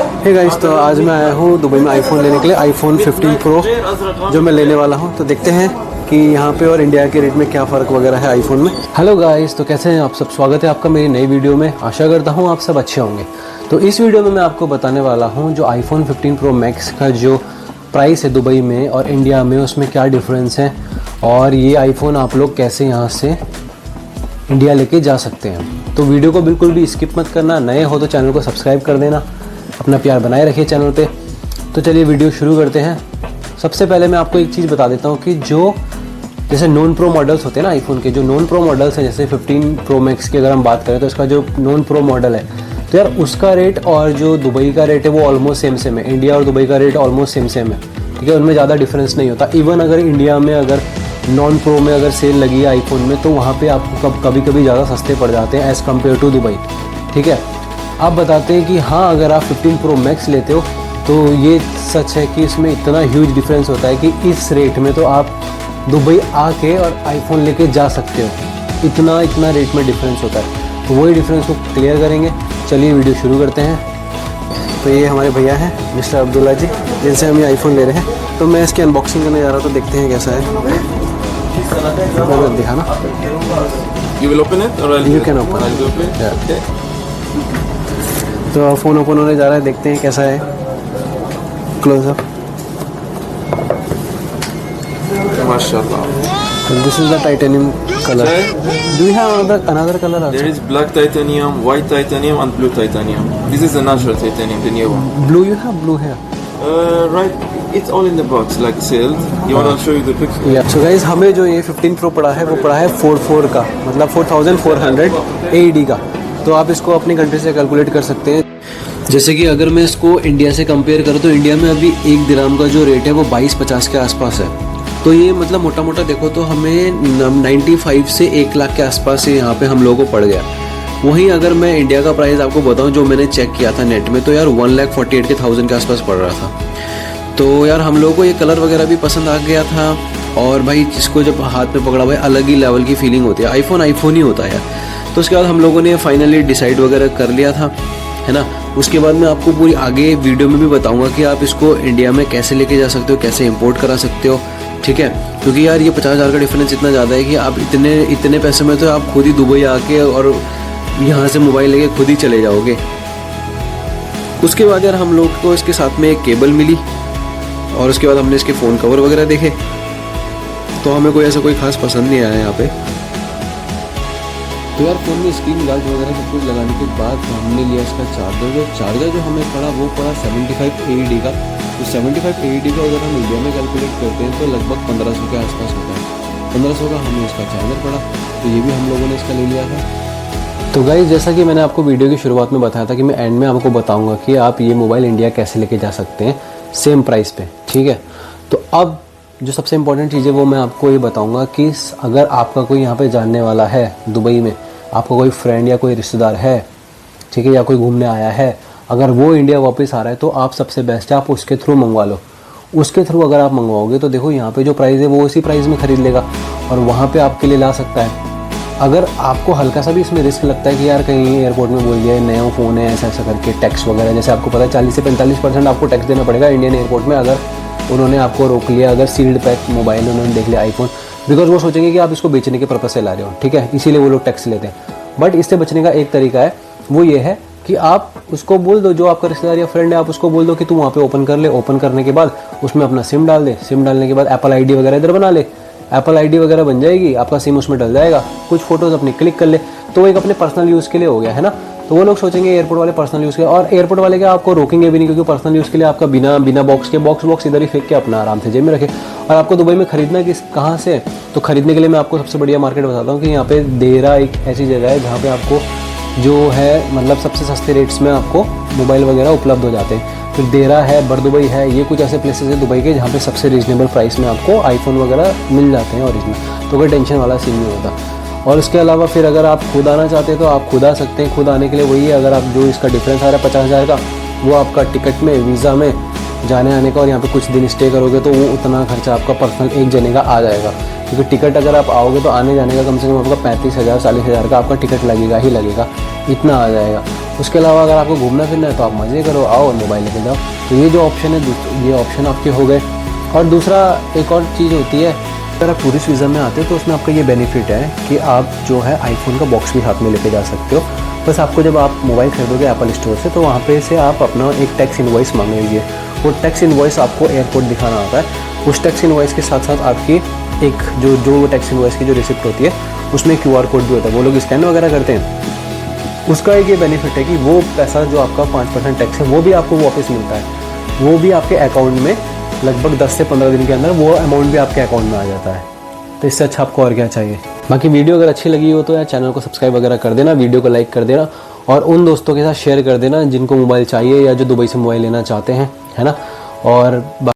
Hey guys, तो आज मैं आया हूँ दुबई में आईफोन लेने के लिए, आईफोन 15 प्रो जो मैं लेने वाला हूँ। तो देखते हैं कि यहाँ पे और इंडिया के रेट में क्या फ़र्क वगैरह है आईफोन में। हेलो गाइस, तो कैसे हैं आप सब? स्वागत है आपका मेरी नई वीडियो में। आशा करता हूँ आप सब अच्छे होंगे। तो इस वीडियो में मैं आपको बताने वाला हूँ जो आईफोन 15 प्रो मैक्स का जो प्राइस है दुबई में और इंडिया में, उसमें क्या डिफरेंस है और ये आईफोन आप लोग कैसे यहाँ से इंडिया लेके जा सकते हैं। तो वीडियो को बिल्कुल भी स्किप मत करना। नए हो तो चैनल को सब्सक्राइब कर देना, अपना प्यार बनाए रखिए चैनल पे। तो चलिए वीडियो शुरू करते हैं। सबसे पहले मैं आपको एक चीज़ बता देता हूँ कि जो जैसे नॉन प्रो मॉडल्स होते हैं ना आईफोन के, जो नॉन प्रो मॉडल्स हैं, जैसे 15 प्रो मैक्स की अगर हम बात करें तो इसका जो नॉन प्रो मॉडल है, तो यार उसका रेट और जो दुबई का रेट है वो ऑलमोस्ट सेम है। इंडिया और दुबई का रेट ऑलमोस्ट सेम है, ठीक है। उनमें ज़्यादा डिफरेंस नहीं होता। इवन अगर इंडिया में अगर नॉन प्रो में अगर सेल लगी है आईफोन में, तो वहाँ पे आपको कभी कभी ज़्यादा सस्ते पड़ जाते हैं एज़ कम्पेयर टू दुबई, ठीक है। आप बताते हैं कि हाँ, अगर आप 15 प्रो मैक्स लेते हो तो ये सच है कि इसमें इतना ह्यूज डिफरेंस होता है कि इस रेट में तो आप दुबई आके और आईफोन लेके जा सकते हो। इतना रेट में डिफरेंस होता है। तो वही डिफरेंस को क्लियर करेंगे। चलिए वीडियो शुरू करते हैं। तो ये हमारे भैया हैं मिस्टर अब्दुल्ला जी, जिनसे हम ये आईफोन ले रहे हैं। तो मैं इसकी अनबॉक्सिंग करने जा रहा हूँ, तो देखते हैं कैसा है। दिखाना। You will open it or You can open. I'll open it. Yeah. Okay. तो फ़ोन ओपन होने जा रहा है, देखते हैं कैसा है। Close up. MashaAllah. This is the titanium color. Do you have another color also? There is black titanium, white titanium, and blue titanium. This is the natural titanium, the new one. Blue, you have blue here. Right. It's all in the box, like sealed. You want to show you the picture? Yeah. So guys, हमें जो ये 15 Pro पड़ा है वो पड़ा है 44 का, मतलब 4400 AED का। तो आप इसको अपनी कंट्री से कैलकुलेट कर सकते हैं। जैसे कि अगर मैं इसको इंडिया से कंपेयर करूँ तो इंडिया में अभी 1 दिरहम का जो रेट है वो 22-50 के आसपास है। तो ये मतलब मोटा मोटा देखो तो हमें 95 से 1 लाख के आसपास से यहाँ पे हम लोगों को पड़ गया। वहीं अगर मैं इंडिया का प्राइस आपको बताऊँ जो मैंने चेक किया था नेट में, तो यार 1,48,000 के आसपास पड़ रहा था। तो यार हम लोगों को ये कलर वगैरह भी पसंद आ गया था। और भाई जिसको जब हाथ में पकड़ा भाई अलग ही लेवल की फीलिंग होती है। आईफोन ही होता है यार। तो उसके बाद हम लोगों ने फाइनली डिसाइड वगैरह कर लिया था, है ना। उसके बाद मैं आपको पूरी आगे वीडियो में भी बताऊंगा कि आप इसको इंडिया में कैसे लेके जा सकते हो, कैसे इंपोर्ट करा सकते हो, ठीक है। क्योंकि यार ये 50,000 का डिफरेंस इतना ज़्यादा है कि आप इतने पैसे में तो आप खुद ही दुबई आके और यहाँ से मोबाइल लेके खुद ही चले जाओगे। उसके बाद यार हम लोग को इसके साथ में एक केबल मिली और उसके बाद हमने इसके फ़ोन कवर वगैरह देखे, तो हमें कोई खास पसंद नहीं आया यहाँ पे। तो यार फ़ोन में स्क्रीन गार्ड वगैरह सब कुछ लगाने के बाद हमने लिया इसका चार्जर जो हमें पड़ा वो पड़ा 75 AED का। तो 75 AED का अगर हम इंडिया में कैलकुलेट करते हैं तो लगभग 1500 के आसपास होता है। 1500 का हमें इसका चार्जर पड़ा, तो ये भी हम लोगों ने इसका ले लिया था। तो गाइस, जैसा कि मैंने आपको वीडियो की शुरुआत में बताया था कि मैं एंड में आपको बताऊँगा कि आप ये मोबाइल इंडिया कैसे लेके जा सकते हैं सेम प्राइस पे, ठीक है। तो अब जो सबसे इम्पोर्टेंट चीज़ है वो मैं आपको ये बताऊंगा कि अगर आपका कोई यहाँ पे जानने वाला है दुबई में, आपका कोई फ्रेंड या कोई रिश्तेदार है, ठीक है, या कोई घूमने आया है, अगर वो इंडिया वापस आ रहा है तो आप सबसे बेस्ट है आप उसके थ्रू मंगवा लो। उसके थ्रू अगर आप मंगवाओगे तो देखो यहाँ पे जो प्राइस है वो उसी प्राइस में ख़रीद लेगा और वहाँ पर आपके लिए ला सकता है। अगर आपको हल्का सा भी इसमें रिस्क लगता है कि यार कहीं एयरपोर्ट में बोल दिया नया फ़ोन है ऐसा करके टैक्स वगैरह, जैसे आपको पता है 40 से 45% आपको टैक्स देना पड़ेगा इंडियन एयरपोर्ट में अगर उन्होंने आपको रोक लिया, अगर सील्ड पैक मोबाइल उन्होंने देख लिया आईफोन, बिकॉज वो सोचेंगे कि आप इसको बेचने के पर्पज़ से ला रहे हो, ठीक है, इसीलिए वो लोग टैक्स लेते हैं। बट इससे बचने का एक तरीका है, वो ये है कि आप उसको बोल दो, जो आपका रिश्तेदार या फ्रेंड है, आप उसको बोल दो कि तू वहाँ पे ओपन कर ले। ओपन करने के बाद उसमें अपना सिम डाल दे। सिम डालने के बाद एप्पल आईडी वगैरह इधर बना ले। एप्पल आईडी वगैरह बन जाएगी, आपका सिम उसमें डल जाएगा, कुछ फोटोज़ अपनी क्लिक कर ले, तो एक अपने पर्सनल यूज़ के लिए हो गया, है ना। तो वो लोग सोचेंगे एयरपोर्ट वाले पर्सनल यूज़ के, और एयरपोर्ट वाले क्या आपको रोकेंगे भी नहीं, क्योंकि पर्सनल यूज़ के लिए आपका बिना बॉक्स इधर ही फेंक के अपना आराम से जेब में रखे। और आपको दुबई में खरीदना कहाँ से, तो खरीदने के लिए मैं आपको सबसे बढ़िया मार्केट बताता हूँ कि यहाँ पे देरा एक ऐसी जगह है जहाँ पे आपको जो है मतलब सबसे सस्ते रेट्स में आपको मोबाइल वगैरह उपलब्ध हो जाते हैं। फिर देरा है, बरदुबई है, ये कुछ ऐसे प्लेसेस है दुबई के जहाँ पे सबसे रीजनेबल प्राइस में आपको आईफोन वगैरह मिल जाते हैं ओरिजिनल, तो कोई टेंशन वाला सीन नहीं होता। और इसके अलावा फिर अगर आप खुद आना चाहते हैं तो आप खुद आ सकते हैं। खुद आने के लिए वही है, अगर आप जो इसका डिफरेंस आ रहा है 50,000 का, वो आपका टिकट में, वीज़ा में, जाने आने का, और यहाँ पे कुछ दिन स्टे करोगे तो वो उतना खर्चा आपका पर्सनल एक जने का आ जाएगा। क्योंकि टिकट अगर आप आओगे तो आने जाने का कम से कम आपका 35,000 40,000 का आपका टिकट लगेगा ही लगेगा, इतना आ जाएगा। उसके अलावा अगर आपको घूमना फिरना है तो आप मज़े करो, आओ और मोबाइल लेके जाओ। तो ये जो ऑप्शन है, ये ऑप्शन आपके हो गए। और दूसरा एक और चीज़ होती है, अगर आप टूरिस्ट वीज़ा में आते हो तो उसमें आपका ये बेनिफिट है कि आप जो है आईफोन का बॉक्स भी साथ में लेके जा सकते हो। बस आपको जब आप मोबाइल खरीदोगे एप्पल स्टोर से तो वहाँ पे से आप अपना एक टैक्स इनवॉइस मांग लीजिए। वो टैक्स इनवॉइस आपको एयरपोर्ट दिखाना होता है। उस टैक्स इनवॉइस के साथ साथ आपकी एक जो टैक्स इनवॉइस की जो रिसिप्ट होती है उसमें QR कोड भी होता है, वो लोग स्कैन वगैरह करते हैं। उसका एक ये बेनिफिट है कि वो पैसा जो आपका 5% टैक्स है वो भी आपको वापस मिलता है। वो भी आपके अकाउंट में लगभग 10 से 15 दिन के अंदर वो अमाउंट भी आपके अकाउंट में आ जाता है। तो इससे अच्छा आपको और क्या चाहिए। बाकी वीडियो अगर अच्छी लगी हो तो यार चैनल को सब्सक्राइब वगैरह कर देना, वीडियो को लाइक कर देना और उन दोस्तों के साथ शेयर कर देना जिनको मोबाइल चाहिए या जो दुबई से मोबाइल लेना चाहते हैं, है ना। और